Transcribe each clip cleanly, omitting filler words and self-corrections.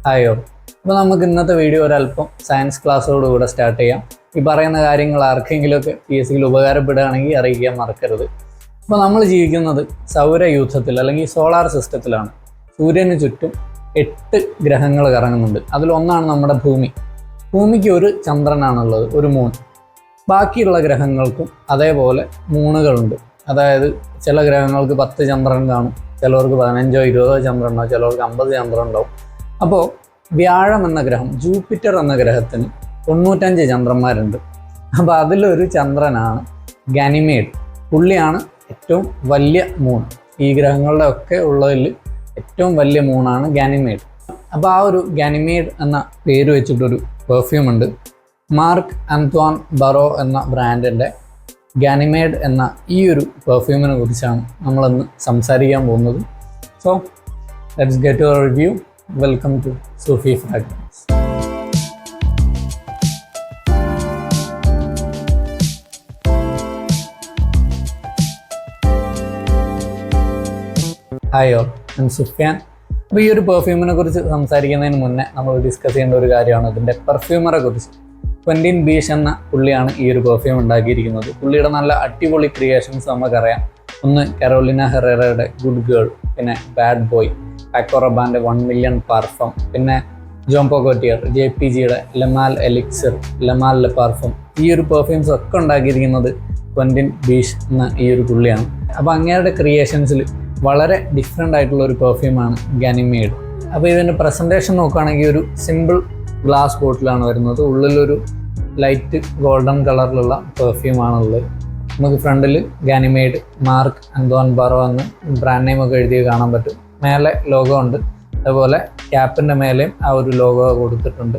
Hi all. അപ്പോൾ നമുക്ക് ഇന്നത്തെ വീഡിയോ ഒരല്പം സയൻസ് ക്ലാസ്സോടുകൂടെ സ്റ്റാർട്ട് ചെയ്യാം. ഈ പറയുന്ന കാര്യങ്ങൾ ആർക്കെങ്കിലുമൊക്കെ PSCയിൽ ഉപകാരപ്പെടുകയാണെങ്കിൽ അറിയിക്കാൻ മറക്കരുത്. അപ്പോൾ നമ്മൾ ജീവിക്കുന്നത് സൗരയൂഥത്തിൽ അല്ലെങ്കിൽ സോളാർ സിസ്റ്റത്തിലാണ്. സൂര്യന് ചുറ്റും 8 ഗ്രഹങ്ങൾ കറങ്ങുന്നുണ്ട്. അതിലൊന്നാണ് നമ്മുടെ ഭൂമി. ഭൂമിക്ക് ഒരു ചന്ദ്രനാണുള്ളത്, ഒരു മൂൺ. ബാക്കിയുള്ള ഗ്രഹങ്ങൾക്കും അതേപോലെ മൂണുകളുണ്ട്. അതായത് ചില ഗ്രഹങ്ങൾക്ക് 10 ചന്ദ്രൻ കാണും, ചിലവർക്ക് 15 20 ചന്ദ്രൻ ഉണ്ടാവും, ചിലവർക്ക് 50 ചന്ദ്രൻ ഉണ്ടാവും. അപ്പോൾ വ്യാഴം എന്ന ഗ്രഹം, ജൂപ്പിറ്റർ എന്ന ഗ്രഹത്തിന് 95 ചന്ദ്രന്മാരുണ്ട്. അപ്പോൾ അതിലൊരു ചന്ദ്രനാണ് ഗാനിമേഡ്. പുള്ളിയാണ് ഏറ്റവും വലിയ മൂൺ. ഈ ഗ്രഹങ്ങളുടെ ഒക്കെ ഉള്ളതിൽ ഏറ്റവും വലിയ മൂണാണ് ഗാനിമേഡ്. അപ്പോൾ ആ ഒരു ഗാനിമേഡ് എന്ന പേര് വെച്ചിട്ടൊരു പെർഫ്യൂം ഉണ്ട്. മാർക്ക് ആന്ത്വാൻ ബറോ എന്ന ബ്രാൻഡിൻ്റെ ഗാനിമേഡ് എന്ന ഈ ഒരു പെർഫ്യൂമിനെ കുറിച്ചാണ് നമ്മളിന്ന് സംസാരിക്കാൻ പോകുന്നത്. So let's get your review. Welcome to Sufi fragrance. Hi all, ഞാൻ സുഫിയാൻ. അപ്പോൾ ഈ ഒരു പെർഫ്യൂമിനെ കുറിച്ച് സംസാരിക്കുന്നതിന് മുന്നേ നമ്മൾ ഡിസ്കസ് ചെയ്യേണ്ട ഒരു കാര്യമാണ് ഇതിൻ്റെ പെർഫ്യൂമറെ കുറിച്ച്. ക്വൻറ്റിൻ ബീഷ് എന്ന പുള്ളിയാണ് ഈ ഒരു പെർഫ്യൂം ഉണ്ടാക്കിയിരിക്കുന്നത്. പുള്ളിയുടെ നല്ല അടിപൊളി ക്രിയേഷൻസ് നമുക്കറിയാം. ഒന്ന് കരോലിന ഹെറേറയുടെ ഗുഡ് ഗേൾ, പിന്നെ ബാഡ് ബോയ്, പാക്കോ റബാൻ്റെ 1 മില്യൺ പാർഫം, പിന്നെ ജോൺ പോഗോട്ടിയർ, JPGയുടെ ലെമാൽ എലിക്സിർ, ലെമാൽ ലെ പാർഫം. ഈ ഒരു പെർഫ്യൂംസ് ഒക്കെ ഉണ്ടാക്കിയിരിക്കുന്നത് ക്വൻറ്റിൻ ബീഷ് എന്ന ഈ ഒരു പുള്ളിയാണ്. അപ്പോൾ അങ്ങേരുടെ ക്രിയേഷൻസിൽ വളരെ ഡിഫറെൻ്റ് ആയിട്ടുള്ള ഒരു പെർഫ്യൂമാണ് ഗാനിമേഡ്. അപ്പോൾ ഇതിൻ്റെ പ്രസൻറ്റേഷൻ നോക്കുകയാണെങ്കിൽ ഒരു സിമ്പിൾ ഗ്ലാസ് ബോട്ടിലാണ് വരുന്നത്. ഉള്ളിലൊരു ലൈറ്റ് ഗോൾഡൻ കളറിലുള്ള പെർഫ്യൂമാണുള്ളത്. നമുക്ക് ഫ്രണ്ടിൽ ഗാനിമേഡ് മാർക്ക് ആന്ത്വാൻ ബറോ എന്ന് ബ്രാൻഡ് നെയിമൊക്കെ എഴുതി കാണാൻ പറ്റും. മേലെ ലോഗോ ഉണ്ട്. അതുപോലെ ക്യാപ്പിൻ്റെ മേലെയും ആ ഒരു ലോഗോ കൊടുത്തിട്ടുണ്ട്.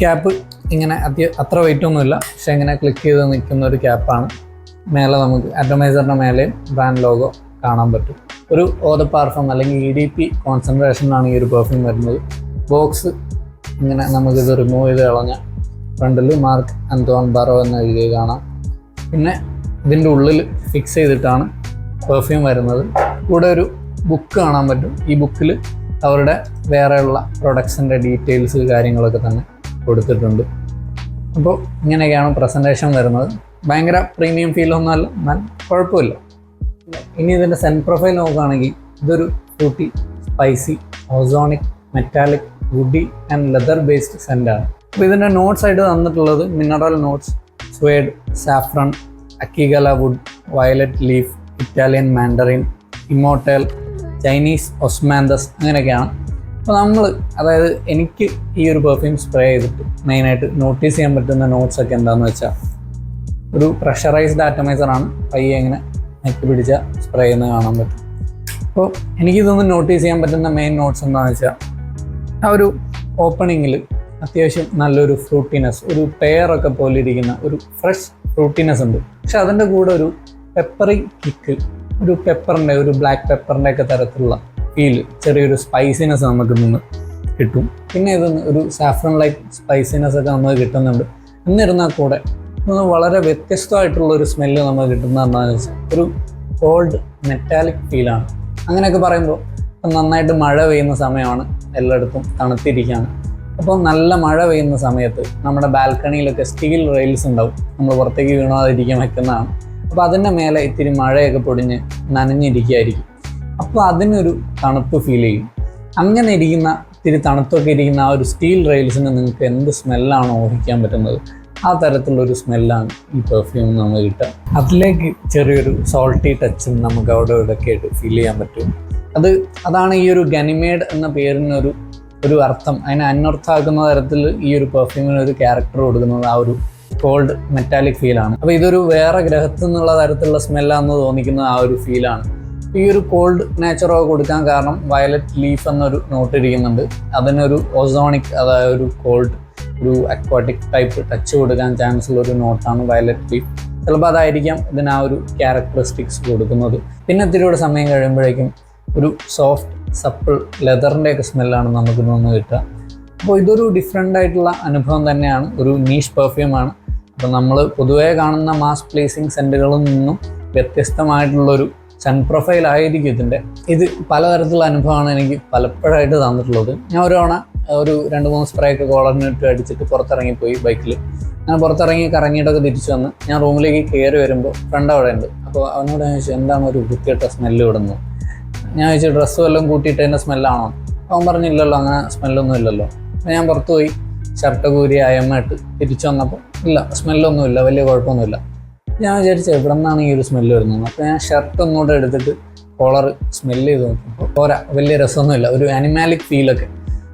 ക്യാപ്പ് ഇങ്ങനെ അത്ര വെയിറ്റ് ഒന്നുമില്ല, പക്ഷെ ഇങ്ങനെ ക്ലിക്ക് ചെയ്ത് നിൽക്കുന്ന ഒരു ക്യാപ്പാണ്. മേലെ നമുക്ക് അറ്റമൈസറിൻ്റെ മേലെയും ബ്രാൻഡ് ലോഗോ കാണാൻ പറ്റും. ഒരു ഓദ പാർഫം അല്ലെങ്കിൽ EDP കോൺസെൻട്രേഷനാണ് ഈ ഒരു പെർഫ്യൂം വരുന്നത്. ബോക്സ് ഇങ്ങനെ നമുക്കിത് റിമൂവ് ചെയ്ത് കളഞ്ഞാൽ ഫ്രണ്ടിൽ മാർക്ക് ആന്ത്വാൻ ബറോ എന്ന് എഴുതി കാണാം. പിന്നെ ഇതിൻ്റെ ഉള്ളിൽ ഫിക്സ് ചെയ്തിട്ടാണ് പെർഫ്യൂം വരുന്നത്. കൂടെ ഒരു ബുക്ക് കാണാൻ പറ്റും. ഈ ബുക്കിൽ അവരുടെ വേറെയുള്ള പ്രൊഡക്ട്സിൻ്റെ ഡീറ്റെയിൽസ് കാര്യങ്ങളൊക്കെ തന്നെ കൊടുത്തിട്ടുണ്ട്. അപ്പോൾ ഇങ്ങനെയൊക്കെയാണ് പ്രസൻറ്റേഷൻ വരുന്നത്. ഭയങ്കര പ്രീമിയം ഫീലൊന്നുമല്ല, എന്നാൽ കുഴപ്പമില്ല. ഇനി ഇതിൻ്റെ സെൻറ്റ് പ്രൊഫൈൽ നോക്കുകയാണെങ്കിൽ ഇതൊരു fruity, spicy, ozonic, metallic, woody and leather based സെൻ്റാണ്. അപ്പോൾ ഇതിൻ്റെ നോട്ട്സ് ആയിട്ട് തന്നിട്ടുള്ളത് mineral notes, suede, saffron, akigala wood, violet leaf, Italian mandarin, immortelle, Chinese osmanthus, അങ്ങനെയൊക്കെയാണ്. അപ്പോൾ അതായത് എനിക്ക് ഈ ഒരു പെർഫ്യൂം സ്പ്രേ ചെയ്തിട്ട് മെയിനായിട്ട് നോട്ടീസ് ചെയ്യാൻ പറ്റുന്ന നോട്ട്സൊക്കെ എന്താണെന്ന് വെച്ചാൽ, ഒരു പ്രഷറൈസ്ഡ് ആറ്റമൈസറാണ്. പയ്യെ ഇങ്ങനെ നെക്ക് പിടിച്ച സ്പ്രേ ചെയ്യുന്നത് കാണാൻ പറ്റും. അപ്പോൾ എനിക്കിതൊന്ന് നോട്ടീസ് ചെയ്യാൻ പറ്റുന്ന മെയിൻ നോട്ട്സ് എന്താണെന്ന് വെച്ചാൽ, ആ ഒരു ഓപ്പണിങ്ങിൽ അത്യാവശ്യം നല്ലൊരു ഫ്രൂട്ടിനെസ്, ഒരു പെയറൊക്കെ പോലെ ഇരിക്കുന്ന ഒരു ഫ്രഷ് ഫ്രൂട്ടിനെസ് ഉണ്ട്. പക്ഷെ അതിൻ്റെ കൂടെ ഒരു പെപ്പറി കിക്ക്, ഒരു പെപ്പറിൻ്റെ, ഒരു ബ്ലാക്ക് പെപ്പറിൻ്റെ ഒക്കെ തരത്തിലുള്ള ഫീൽ, ചെറിയൊരു സ്പൈസിനെസ് നമുക്ക് നിന്ന് കിട്ടും. പിന്നെ ഇതൊന്ന് ഒരു സാഫ്രൺ ലൈക്ക് സ്പൈസിനെസ് ഒക്കെ നമുക്ക് കിട്ടുന്നുണ്ട്. എന്നിരുന്നാൽ കൂടെ ഇതൊന്ന് വളരെ വ്യത്യസ്തമായിട്ടുള്ളൊരു സ്മെല്ല് നമുക്ക് കിട്ടുന്നത് എന്താണെന്ന് വെച്ചാൽ, ഒരു കോൾഡ് മെറ്റാലിക് ഫീലാണ്. അങ്ങനെയൊക്കെ പറയുമ്പോൾ ഇപ്പം നന്നായിട്ട് മഴ പെയ്യുന്ന സമയമാണ്, എല്ലായിടത്തും തണുത്തിരിക്കുകയാണ്. അപ്പോൾ നല്ല മഴ പെയ്യുന്ന സമയത്ത് നമ്മുടെ ബാൽക്കണിയിലൊക്കെ സ്റ്റീൽ റെയിൽസ് ഉണ്ടാവും, നമ്മൾ പുറത്തേക്ക് വീണാതിരിക്കാൻ വെക്കുന്നതാണ്. അപ്പോൾ അതിൻ്റെ മേലെ ഇത്തിരി മഴയൊക്കെ പൊടിഞ്ഞ് നനഞ്ഞിരിക്കുകയായിരിക്കും. അപ്പോൾ അതിനൊരു തണുപ്പ് ഫീൽ ചെയ്യും. അങ്ങനെ ഇരിക്കുന്ന ഇത്തിരി തണുത്തൊക്കെ ഇരിക്കുന്ന ആ ഒരു സ്റ്റീൽ റെയിൽസിന് നിങ്ങൾക്ക് എന്ത് സ്മെല്ലാണോ ഊഹിക്കാൻ പറ്റുന്നത്, ആ തരത്തിലുള്ളൊരു സ്മെല്ലാണ് ഈ പെർഫ്യൂം നമുക്ക് കിട്ടുക. അതിലേക്ക് ചെറിയൊരു സോൾട്ടി ടച്ചും നമുക്ക് അവിടെ ഇവിടെയൊക്കെ ആയിട്ട് ഫീൽ ചെയ്യാൻ പറ്റും. അതാണ് ഈ ഒരു ഗാനിമേഡ് എന്ന പേരിനൊരു അർത്ഥം. അതിനെ അന്വർത്ഥമാക്കുന്ന തരത്തിൽ ഈ ഒരു പെർഫ്യൂമിന് ഒരു ക്യാരക്ടർ കൊടുക്കുന്നത് ആ ഒരു കോൾഡ് മെറ്റാലിക് ഫീലാണ്. അപ്പോൾ ഇതൊരു വേറെ ഗ്രഹത്തിൽ നിന്നുള്ള തരത്തിലുള്ള സ്മെല്ലാണെന്ന് തോന്നിക്കുന്ന ആ ഒരു ഫീലാണ്. ഈ ഒരു കോൾഡ് നേച്ചറൊക്കെ കൊടുക്കാൻ കാരണം വയലറ്റ് ലീഫ് എന്നൊരു നോട്ട് ഇരിക്കുന്നുണ്ട്. അതിനൊരു ഓസോണിക്, അതായത് ഒരു കോൾഡ്, ഒരു അക്വാട്ടിക് ടൈപ്പ് ടച്ച് കൊടുക്കാൻ ചാൻസ് ഉള്ള ഒരു നോട്ടാണ് വയലറ്റ് ലീഫ്. ചിലപ്പോൾ അതായിരിക്കാം ഇതിന് ആ ഒരു ക്യാരക്ടറിസ്റ്റിക്സ് കൊടുക്കുന്നത്. പിന്നെ ഇത്തിരിയുടെ സമയം കഴിയുമ്പോഴേക്കും ഒരു സോഫ്റ്റ് സപ്പിൾ ലെതറിൻ്റെയൊക്കെ സ്മെല്ലാണ് നമുക്ക് നിന്ന് കിട്ടുക. അപ്പോൾ ഇതൊരു ഡിഫറെൻ്റ് ആയിട്ടുള്ള അനുഭവം തന്നെയാണ്, ഒരു നീഷ് പെർഫ്യൂമാണ്. അപ്പോൾ നമ്മൾ പൊതുവേ കാണുന്ന മാസ് പ്ലേസിങ് സെൻറ്റുകളിൽ നിന്നും വ്യത്യസ്തമായിട്ടുള്ളൊരു സൺ പ്രൊഫൈൽ ആയിരിക്കും ഇതിൻ്റെ. ഇത് പലതരത്തിലുള്ള അനുഭവമാണ് എനിക്ക് പലപ്പോഴായിട്ട് തന്നിട്ടുള്ളത്. ഞാൻ ഒരു തവണ ഒരു 2-3 സ്പ്രേ ഒക്കെ കോളറിനിട്ട് അടിച്ചിട്ട് പുറത്തിറങ്ങിപ്പോയി ബൈക്കിൽ. ഞാൻ പുറത്തിറങ്ങി കറങ്ങിയിട്ടൊക്കെ തിരിച്ചു വന്ന് ഞാൻ റൂമിലേക്ക് കയറി വരുമ്പോൾ ഫ്രണ്ട് അവിടെ ഉണ്ട്. അപ്പോൾ അവനോട് ഞാൻ ചോദിച്ചു, എന്താണ് ഒരു വൃത്തിയിട്ട സ്മെല്ല് വിടുന്നത്? ഞാൻ ചോദിച്ചു, ഡ്രസ്സ് വല്ലതും കൂട്ടിയിട്ടതിൻ്റെ സ്മെല്ലാണോ? അവൻ പറഞ്ഞില്ലല്ലോ, അങ്ങനെ സ്മെല്ലൊന്നും ഇല്ലല്ലോ. അപ്പോൾ ഞാൻ പുറത്ത് പോയി ഷർട്ട് കൂരി അയമ്മയിട്ട് തിരിച്ചു വന്നപ്പോൾ ഇല്ല, സ്മെല്ലൊന്നുമില്ല, വലിയ കുഴപ്പമൊന്നുമില്ല. ഞാൻ വിചാരിച്ചു എവിടെ നിന്നാണ് ഈ ഒരു സ്മെല്ല് വരുന്നത്. അപ്പോൾ ഞാൻ ഷർട്ട് ഒന്നുകൂടെ എടുത്തിട്ട് കോളർ സ്മെല്ല് ചെയ്ത് നോക്കിയപ്പോൾ പോരാ, വലിയ രസമൊന്നുമില്ല, ഒരു അനിമാലിക് ഫീലൊക്കെ.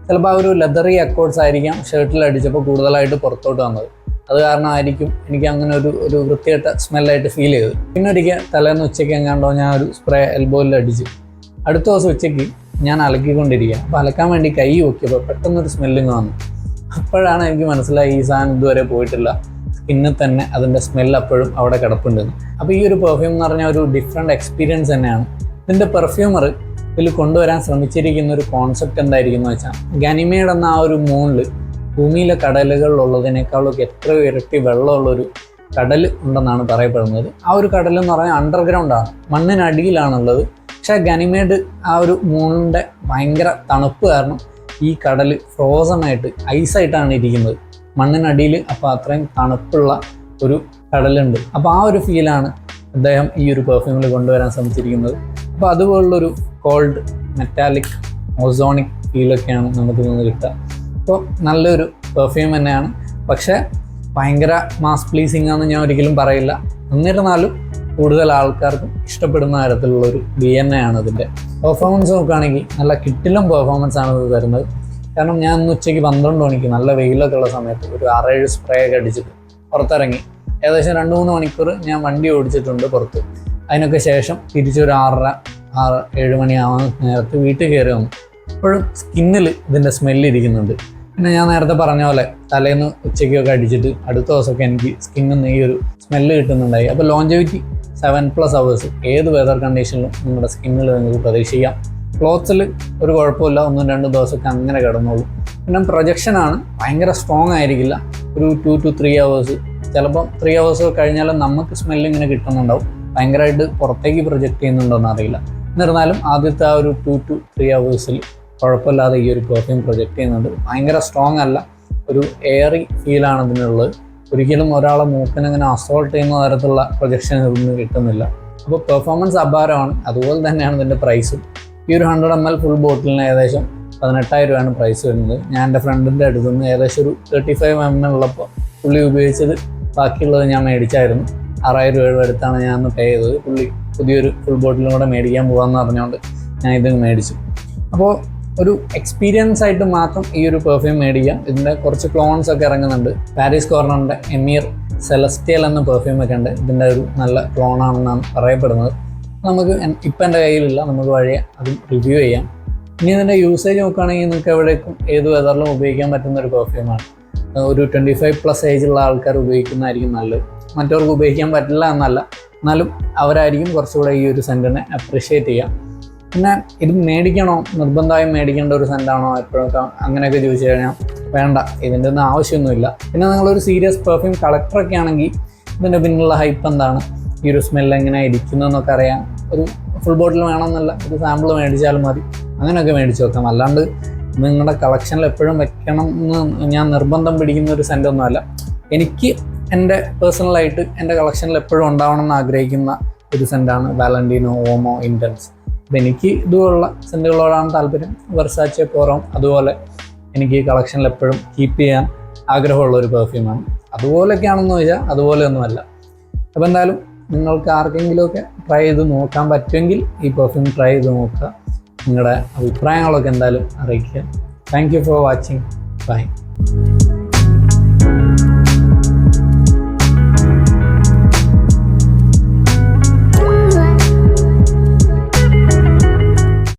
ചിലപ്പോൾ ആ ഒരു ലെതറി അക്കോർഡ്സ് ആയിരിക്കാം ഷർട്ടിൽ അടിച്ചപ്പോൾ കൂടുതലായിട്ട് പുറത്തോട്ട് വന്നത്. അത് കാരണമായിരിക്കും എനിക്ക് അങ്ങനെ ഒരു വൃത്തികെട്ട സ്മെല്ലായിട്ട് ഫീൽ ചെയ്തത്. പിന്നെ ഒരിക്കൽ തലേന്ന് ഉച്ചയ്ക്ക് എങ്ങാണ്ടോ ഞാൻ ഒരു സ്പ്രേ എൽബോയിൽ അടിച്ച് അടുത്ത ദിവസം ഉച്ചയ്ക്ക് ഞാൻ അലക്കിക്കൊണ്ടിരിക്കുക. അപ്പോൾ അലക്കാൻ വേണ്ടി കൈ നോക്കിയപ്പോൾ പെട്ടെന്നൊരു സ്മെല്ലിങ് വന്നു. അപ്പോഴാണ് എനിക്ക് മനസ്സിലായി ഈ സാധനം ഇതുവരെ പോയിട്ടില്ല, സ്കിന്നിൽ തന്നെ അതിൻ്റെ സ്മെല്ല് അപ്പോഴും അവിടെ കിടപ്പുണ്ടെന്ന്. അപ്പോൾ ഈ ഒരു പെർഫ്യൂം എന്ന് പറഞ്ഞാൽ ഒരു ഡിഫറെൻറ്റ് എക്സ്പീരിയൻസ് തന്നെയാണ്. ഇതിൻ്റെ പെർഫ്യൂമർ ഇതിൽ കൊണ്ടുവരാൻ ശ്രമിച്ചിരിക്കുന്ന ഒരു കോൺസെപ്റ്റ് എന്തായിരിക്കും എന്ന് വെച്ചാൽ, ഗനിമേഡ് എന്ന ആ ഒരു മൂണിൽ ഭൂമിയിലെ കടലുകളിലുള്ളതിനേക്കാളൊക്കെ എത്രയോ ഇരട്ടി വെള്ളമുള്ളൊരു കടൽ ഉണ്ടെന്നാണ് പറയപ്പെടുന്നത്. ആ ഒരു കടൽ എന്ന് പറഞ്ഞാൽ അണ്ടർഗ്രൗണ്ടാണ്, മണ്ണിനടിയിലാണുള്ളത്. പക്ഷേ ഗനിമേഡ് ആ ഒരു മൂണിൻ്റെ ഭയങ്കര തണുപ്പ് കാരണം ഈ കടൽ ഫ്രോസണായിട്ട് ഐസായിട്ടാണ് ഇരിക്കുന്നത് മണ്ണിനടിയിൽ. അപ്പോൾ അത്രയും തണുപ്പുള്ള ഒരു കടലുണ്ട്. അപ്പോൾ ആ ഒരു ഫീലാണ് അദ്ദേഹം ഈ ഒരു പെർഫ്യൂമിൽ കൊണ്ടുവരാൻ ശ്രമിച്ചിരിക്കുന്നത്. അപ്പോൾ അതുപോലുള്ളൊരു കോൾഡ് മെറ്റാലിക് ഓസോണിക് ഫീലൊക്കെയാണ് നമുക്ക് നിന്ന് കിട്ടുക. അപ്പോൾ നല്ലൊരു പെർഫ്യൂം തന്നെയാണ്. പക്ഷേ ഭയങ്കര മാസ് പ്ലീസിങ് ആണെന്ന് ഞാൻ ഒരിക്കലും പറയില്ല. എന്നിരുന്നാലും കൂടുതൽ ആൾക്കാർക്കും ഇഷ്ടപ്പെടുന്ന തരത്തിലുള്ളൊരു DNA ആണ് ഇതിൻ്റെ. പെർഫോമൻസ് നോക്കുകയാണെങ്കിൽ നല്ല കിട്ടിലും പെർഫോമൻസ് ആണ് ഇത് തരുന്നത്. കാരണം ഞാൻ ഇന്ന് ഉച്ചയ്ക്ക് 12 മണിക്ക് നല്ല വെയിലൊക്കെ ഉള്ള സമയത്ത് ഒരു 6-7 സ്പ്രേ ഒക്കെ അടിച്ചിട്ട് പുറത്തിറങ്ങി. ഏകദേശം 2-3 മണിക്കൂർ ഞാൻ വണ്ടി ഓടിച്ചിട്ടുണ്ട് പുറത്ത്. അതിനൊക്കെ ശേഷം തിരിച്ചൊരു 6-7 മണിയാവാൻ നേരത്ത് വീട്ടിൽ കയറി വന്നു. അപ്പോഴും സ്കിന്നിൽ ഇതിൻ്റെ സ്മെല്ല് ഇരിക്കുന്നുണ്ട്. പിന്നെ ഞാൻ നേരത്തെ പറഞ്ഞ പോലെ തലേന്ന് ഉച്ചയ്ക്കൊക്കെ അടിച്ചിട്ട് അടുത്ത ദിവസമൊക്കെ എനിക്ക് സ്കിന്നിൽ നിന്ന് ഈ ഒരു സ്മെല്ല് കിട്ടുന്നുണ്ടായി. അപ്പോൾ ലോഞ്ചവിറ്റി 7+ hours ഏത് വെതർ കണ്ടീഷനിലും നിങ്ങളുടെ സ്കിന്നിൽ നിങ്ങൾക്ക് പ്രതീക്ഷിക്കാം. ക്ലോത്ത്സിൽ ഒരു കുഴപ്പമില്ല, 1-2 ദിവസമൊക്കെ അങ്ങനെ കിടന്നോളൂ. പിന്നെ പ്രൊജക്ഷനാണ്, ഭയങ്കര സ്ട്രോങ് ആയിരിക്കില്ല. ഒരു 2 to 3 hours, ചിലപ്പോൾ 3 hours കഴിഞ്ഞാലും നമുക്ക് സ്മെല്ല് ഇങ്ങനെ കിട്ടുന്നുണ്ടാവും. ഭയങ്കരമായിട്ട് പുറത്തേക്ക് പ്രൊജക്റ്റ് ചെയ്യുന്നുണ്ടോയെന്ന് അറിയില്ല. എന്നിരുന്നാലും ആദ്യത്തെ ആ ഒരു 2 to 3 hours കുഴപ്പമില്ലാതെ ഈ ഒരു പെർഫ്യൂം പ്രൊജക്റ്റ് ചെയ്യുന്നുണ്ട്. ഭയങ്കര സ്ട്രോങ് അല്ല, ഒരു എയറി ഫീലാണ് ഇതിനുള്ളത്. ഒരിക്കലും ഒരാളെ മൂക്കിനങ്ങനെ അസോൾട്ട് ചെയ്യുന്ന തരത്തിലുള്ള പ്രൊജക്ഷൻ ഇതൊന്നും കിട്ടുന്നില്ല. അപ്പോൾ പെർഫോമൻസ് അപാരമാണ്. അതുപോലെ തന്നെയാണ് ഇതിൻ്റെ പ്രൈസും. ഈ ഒരു 100 ml ഫുൾ ബോട്ടിലിന് ഏകദേശം 18,000 രൂപയാണ് പ്രൈസ് വരുന്നത്. ഞാൻ എൻ്റെ ഫ്രണ്ടിൻ്റെ അടുത്ത് നിന്ന് ഏകദേശം ഒരു 35 ml ഉള്ളപ്പോൾ പുള്ളി ഉപയോഗിച്ചത് ബാക്കിയുള്ളത് ഞാൻ മേടിച്ചായിരുന്നു. 6,000 രൂപയുടെ അടുത്താണ് ഞാൻ അന്ന് പേ ചെയ്തത്. പുള്ളി പുതിയൊരു ഫുൾ ബോട്ടിലും കൂടെ മേടിക്കാൻ പോകാമെന്ന് പറഞ്ഞുകൊണ്ട് ഞാൻ ഇത് മേടിച്ചു. അപ്പോൾ ഒരു എക്സ്പീരിയൻസ് ആയിട്ട് മാത്രം ഈ ഒരു പെർഫ്യൂം മേടിക്കാം. ഇതിൻ്റെ കുറച്ച് ക്ലോൺസ് ഒക്കെ ഇറങ്ങുന്നുണ്ട്. പാരീസ് കോർണറിൻ്റെ എമീർ സെലസ്റ്റിയൽ എന്ന പെർഫ്യൂമൊക്കെ ഉണ്ട്. ഇതിൻ്റെ ഒരു നല്ല ക്ലോണാണെന്നാണ് പറയപ്പെടുന്നത്. നമുക്ക് ഇപ്പം എൻ്റെ കയ്യിലില്ല, നമുക്ക് വഴിയെ അതും റിവ്യൂ ചെയ്യാം. ഇനി ഇതിൻ്റെ യൂസേജ് നോക്കുകയാണെങ്കിൽ നിങ്ങൾക്ക് എവിടേക്കും ഏത് വെതറിലും ഉപയോഗിക്കാൻ പറ്റുന്ന ഒരു പെർഫ്യൂമാണ്. ഒരു 25+ ഏജുള്ള ആൾക്കാർ ഉപയോഗിക്കുന്നതായിരിക്കും നല്ലത്. മറ്റവർക്ക് ഉപയോഗിക്കാൻ പറ്റില്ല എന്നല്ല, എന്നാലും അവരായിരിക്കും കുറച്ചുകൂടെ ഈ ഒരു സെൻറ്റിനെ അപ്രിഷ്യേറ്റ് ചെയ്യുക. പിന്നെ ഇത് മേടിക്കണോ, നിർബന്ധമായും മേടിക്കേണ്ട ഒരു സെൻറ്റാണോ എപ്പോഴൊക്കെ അങ്ങനെയൊക്കെ ചോദിച്ചു കഴിഞ്ഞാൽ വേണ്ട, ഇതിൻ്റെ ഒന്നും ആവശ്യമൊന്നുമില്ല. പിന്നെ നിങ്ങളൊരു സീരിയസ് പെർഫ്യൂം കളക്ടറൊക്കെ ആണെങ്കിൽ ഇതിൻ്റെ പിന്നിലുള്ള ഹൈപ്പ് എന്താണ്, ഈ ഒരു സ്മെല്ല് എങ്ങനെ ഇരിക്കുന്നതെന്നൊക്കെ അറിയാൻ ഒരു ഫുൾ ബോട്ടിൽ വേണമെന്നല്ല, ഒരു സാമ്പിൾ മേടിച്ചാലും മതി. അങ്ങനെയൊക്കെ മേടിച്ച് വെക്കാം. അല്ലാണ്ട് നിങ്ങളുടെ കളക്ഷനിൽ എപ്പോഴും വെക്കണം എന്ന് ഞാൻ നിർബന്ധം പിടിക്കുന്ന ഒരു സെൻറ്റൊന്നുമല്ല. എനിക്ക് എൻ്റെ പേഴ്സണലായിട്ട് എൻ്റെ കളക്ഷനിൽ എപ്പോഴും ഉണ്ടാവണം എന്ന് ആഗ്രഹിക്കുന്ന ഒരു സെൻറ്റാണ് വാലന്റീനോ ഓമോ ഇൻറ്റൻസ്. ഇതെനിക്ക് ഇതുപോലുള്ള സെൻറ്റുകളോടാണ് താല്പര്യം. വെർസാച്ചെ പോറോം അതുപോലെ എനിക്ക് ഈ കളക്ഷനിൽ എപ്പോഴും കീപ്പ് ചെയ്യാൻ ആഗ്രഹമുള്ള ഒരു പെർഫ്യൂമാണ്. അതുപോലെയൊക്കെയാണെന്ന് ചോദിച്ചാൽ അതുപോലെയൊന്നുമല്ല. അപ്പോൾ എന്തായാലും നിങ്ങൾക്ക് ആർക്കെങ്കിലുമൊക്കെ ട്രൈ ചെയ്ത് നോക്കാൻ പറ്റുമെങ്കിൽ ഈ പെർഫ്യൂം ട്രൈ ചെയ്ത് നോക്കുക. നിങ്ങളുടെ അഭിപ്രായങ്ങളൊക്കെ എന്തായാലും അറിയിക്കുക. Thank you for watching. By.